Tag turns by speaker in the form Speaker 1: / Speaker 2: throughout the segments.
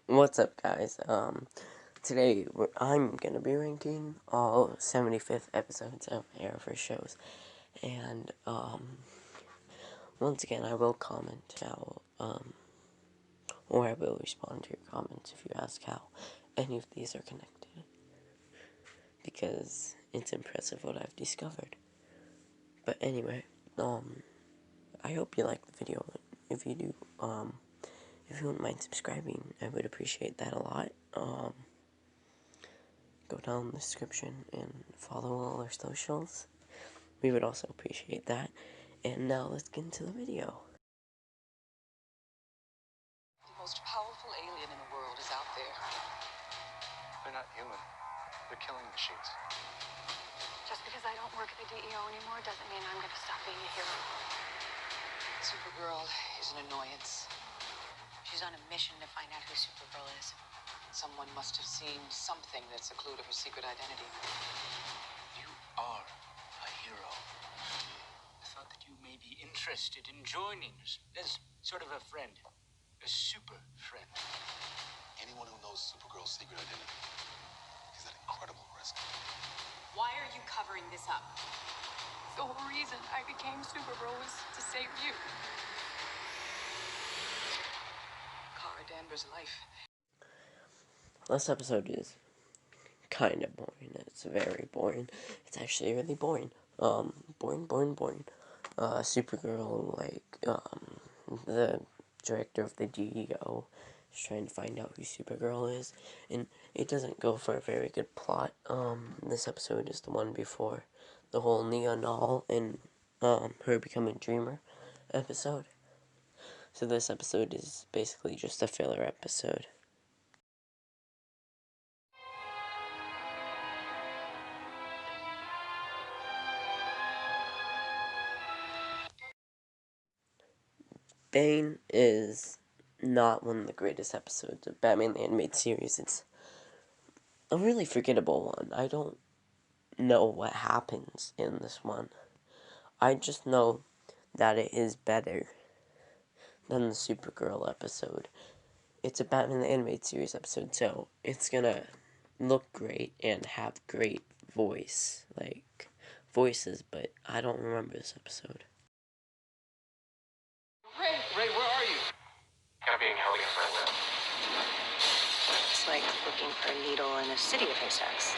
Speaker 1: What's up, guys? Today I'm gonna be ranking all 75th episodes of Arrowverse shows, and once again I will comment how or I will respond to your comments if you ask how any of these are connected, because it's impressive what I've discovered. But anyway, I hope you like the video. If you do, if you wouldn't mind subscribing, I would appreciate that a lot. Go down in the description and follow all our socials. We would also appreciate that. And now let's get into the video.
Speaker 2: The most powerful alien in the world is out there.
Speaker 3: They're not human. They're killing machines.
Speaker 4: Just because I don't work at the DEO anymore doesn't mean I'm going to stop being a hero.
Speaker 2: Supergirl is an annoyance.
Speaker 4: She's on a mission to find out who Supergirl is.
Speaker 2: Someone must have seen something that's a clue to her secret identity.
Speaker 5: You are a hero. I thought that you may be interested in joining us as sort of a friend. A super friend.
Speaker 3: Anyone who knows Supergirl's secret identity is at incredible risk.
Speaker 4: Why are you covering this up? The whole reason I became Supergirl was to save you.
Speaker 2: Kara Danvers' life.
Speaker 1: This episode is kind of boring. It's very boring. It's actually really boring. Boring. Supergirl, the director of the DEO is trying to find out who Supergirl is, and it doesn't go for a very good plot. This episode is the one before the whole Nia Null and her becoming Dreamer episode. So this episode is basically just a filler episode. Bane is not one of the greatest episodes of Batman the Animated Series. It's a really forgettable one. I don't know what happens in this one. I just know that it is better than the Supergirl episode. It's a Batman the Animated Series episode, so it's gonna look great and have great voices, but I don't remember this episode.
Speaker 5: Ray, where are you?
Speaker 3: Kind of being held against my will.
Speaker 6: It's like looking for a needle in a city of haystacks.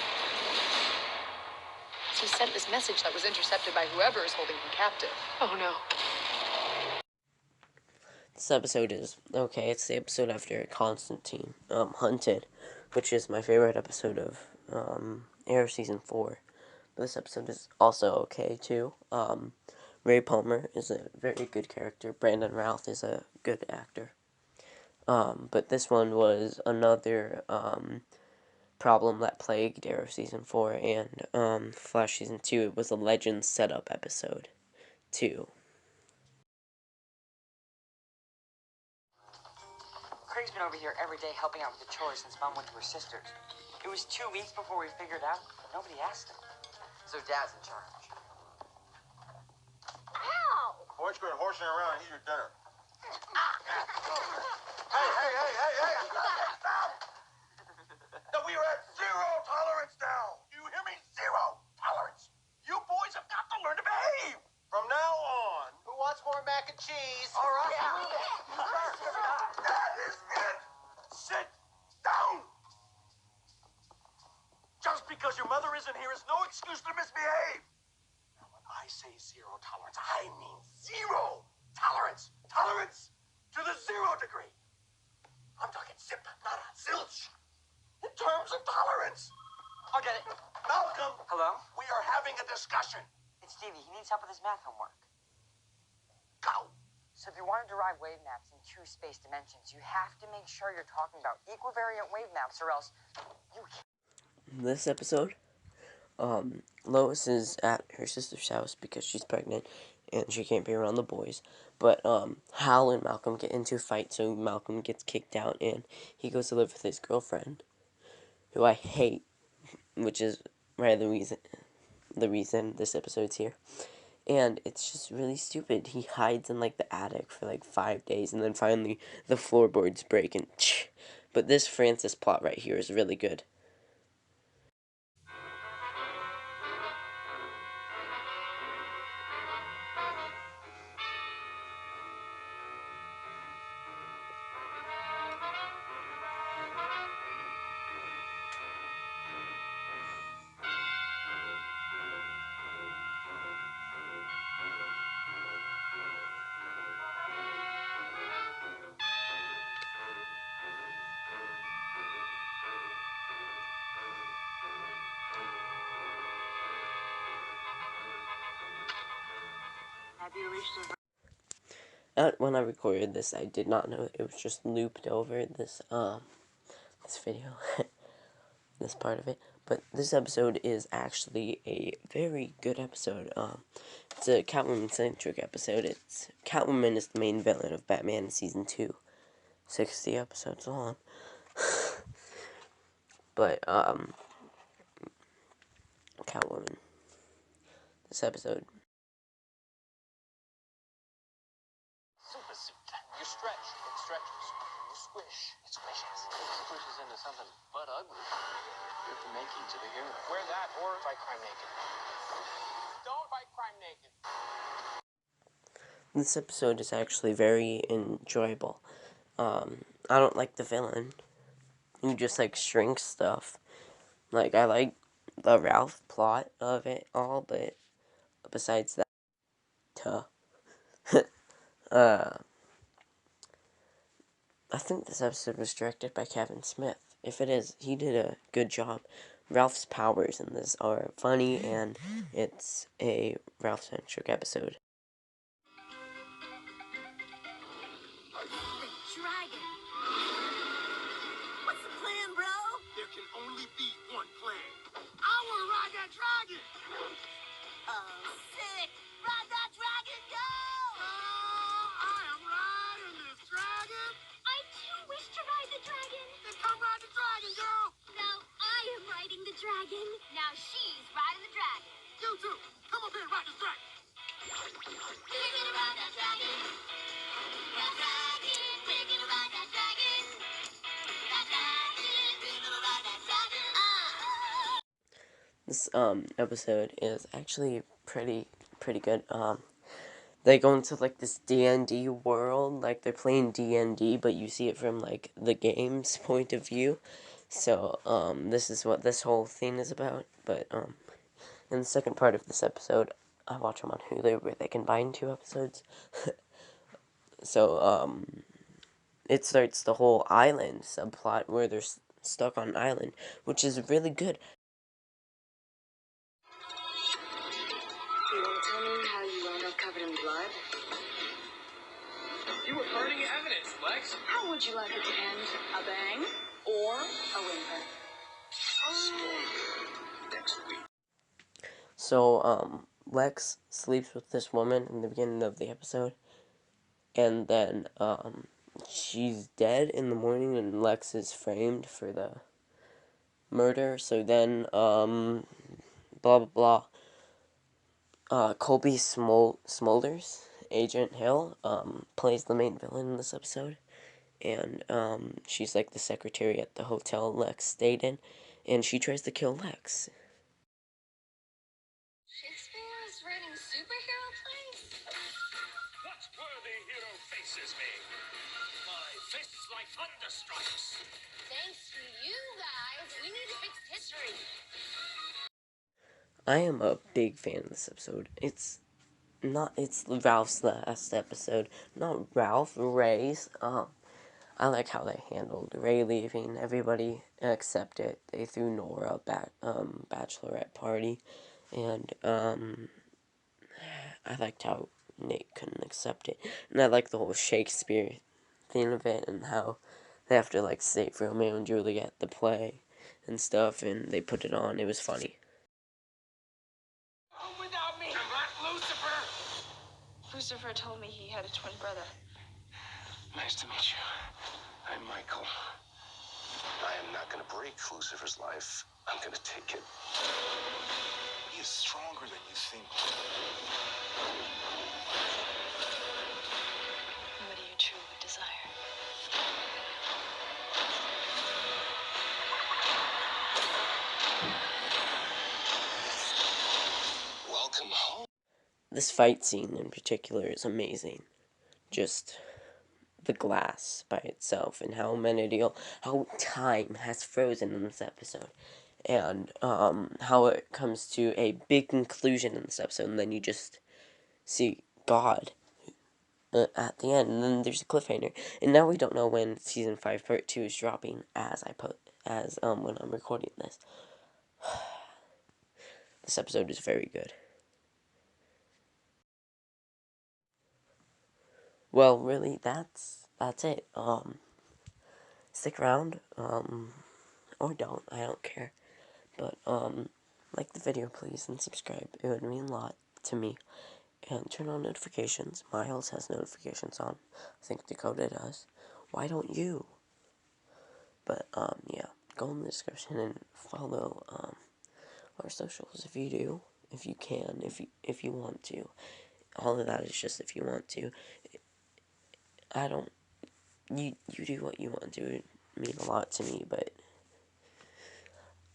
Speaker 2: He sent this message that was intercepted by whoever is holding him captive.
Speaker 4: Oh no.
Speaker 1: This episode is, okay, it's the episode after Constantine, Hunted, which is my favorite episode of, Arrow Season 4. But this episode is also okay, too. Ray Palmer is a very good character. Brandon Routh is a good actor. But this one was another, problem that plagued Arrow Season 4 and, Flash Season 2. It was a Legends setup episode, too.
Speaker 7: Craig's been over here every day helping out with the chores since Mom went to her sister's. It was 2 weeks before we figured out. Nobody asked him. So Dad's in charge.
Speaker 4: Ow!
Speaker 3: Boys, quit horsing around and eat your dinner. Hey! Stop! No, we are at zero tolerance now. You hear me? Zero tolerance. You boys have got to learn to behave. From now on. Who wants more mac and cheese? All right. Yeah. That is it. Sit down. Just because your mother isn't here is no excuse to misbehave. Now, when I say zero tolerance, I mean zero tolerance. Tolerance to the 0 degree. I'm talking zip, nada, zilch. In terms of tolerance.
Speaker 7: I'll get it.
Speaker 3: Malcolm.
Speaker 7: Hello?
Speaker 3: We are having a discussion.
Speaker 7: It's Stevie. He needs help with his math homework.
Speaker 3: Go.
Speaker 7: So if you want to derive wave maps in 2 space dimensions, you have to make sure you're talking about equivariant wave maps, or else you can't.
Speaker 1: This episode, Lois is at her sister's house because she's pregnant and she can't be around the boys. But Hal and Malcolm get into a fight, so Malcolm gets kicked out and he goes to live with his girlfriend, who I hate, which is the reason this episode's here. And it's just really stupid. He hides in the attic for 5 days, and then finally the floorboards break and But this Francis plot right here is really good. When I recorded this, I did not know it was just looped over this this video, this part of it. But this episode is actually a very good episode. It's a Catwoman-centric episode. It's Catwoman is the main villain of Batman Season 2. 60 episodes long. But, Catwoman. This episode.
Speaker 3: Super suit. You stretch, it stretches. You squish, it squishes. It squishes into something but ugly. You're from making to the hero. Wear that or fight crime naked. Don't fight crime naked.
Speaker 1: This episode is actually very enjoyable. I don't like the villain. He just, like, shrinks stuff. Like, I like the Ralph plot of it all, but besides that, I think this episode was directed by Kevin Smith. If it is, he did a good job. Ralph's powers in this are funny, and it's a Ralph-centric episode.
Speaker 3: Dragon. What's the plan, bro? There can only be one plan. I want to ride that dragon. Oh, sick. Ride that dragon, go! I am riding this dragon.
Speaker 8: I too wish to ride the dragon.
Speaker 3: Then come ride the dragon, girl.
Speaker 8: No, I am riding the dragon. Now she's riding the dragon.
Speaker 3: You too. Come up here and ride this dragon.
Speaker 8: We're gonna ride that dragon. That dragon. We're gonna ride that dragon. That dragon. We're gonna ride that dragon.
Speaker 1: This episode is actually pretty good. They go into like this D&D world, like they're playing D&D, but you see it from like the game's point of view. So this is what this whole thing is about. But in the second part of this episode, I watch them on Hulu where they combine 2 episodes. So it starts the whole island subplot where they're stuck on an island, which is really good.
Speaker 6: You want to tell me how you wound up covered in blood?
Speaker 3: You were burning evidence, Lex.
Speaker 6: How would you like it to end? A bang or a whimper?
Speaker 3: Next week.
Speaker 1: So, Lex sleeps with this woman in the beginning of the episode, and then, she's dead in the morning, and Lex is framed for the murder, so then, blah, blah, blah. Colby Smulders, Agent Hill, plays the main villain in this episode, and, she's like the secretary at the hotel Lex stayed in, and she tries to kill Lex.
Speaker 8: Shakespeare is writing superhero plays?
Speaker 3: What worthy hero faces me? My fists like thunderstrikes.
Speaker 8: Thanks to you guys, we need to fix history.
Speaker 1: I am a big fan of this episode. It's Ralph's last episode, not Ralph, Ray's. I like how they handled Ray leaving. Everybody accepted. They threw Nora bachelorette party, and I liked how Nate couldn't accept it, and I like the whole Shakespeare thing of it, and how they have to like save Romeo and Juliet the play and stuff, and they put it on. It was funny.
Speaker 3: Oh, without me. I'm Black Lucifer.
Speaker 4: Lucifer told me he had a twin brother.
Speaker 3: Nice to meet you. I'm Michael. I am not going to break Lucifer's life. I'm going to take it. He is stronger than you think.
Speaker 4: What do you truly desire?
Speaker 1: this fight scene in particular is amazing. Just the glass by itself and how time has frozen in this episode. And how it comes to a big conclusion in this episode, and then you just see God at the end, and then there's a cliffhanger. And now we don't know when season 5 part 2 is dropping when I'm recording this. This episode is very good. Well, really, that's it. Stick around, or don't, I don't care. But, like the video, please, and subscribe. It would mean a lot to me. And turn on notifications. Miles has notifications on. I think Dakota does. Why don't you? But, yeah. Go in the description and follow, our socials if you do. If you can. If you want to. All of that is just if you want to. I don't... You do what you want to. It mean a lot to me, but...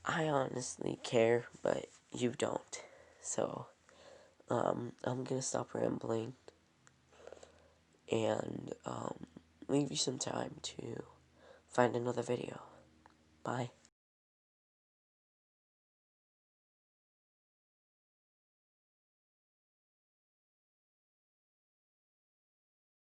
Speaker 1: I honestly care, but you don't. So, I'm gonna stop rambling. And, leave you some time to find another video. Bye.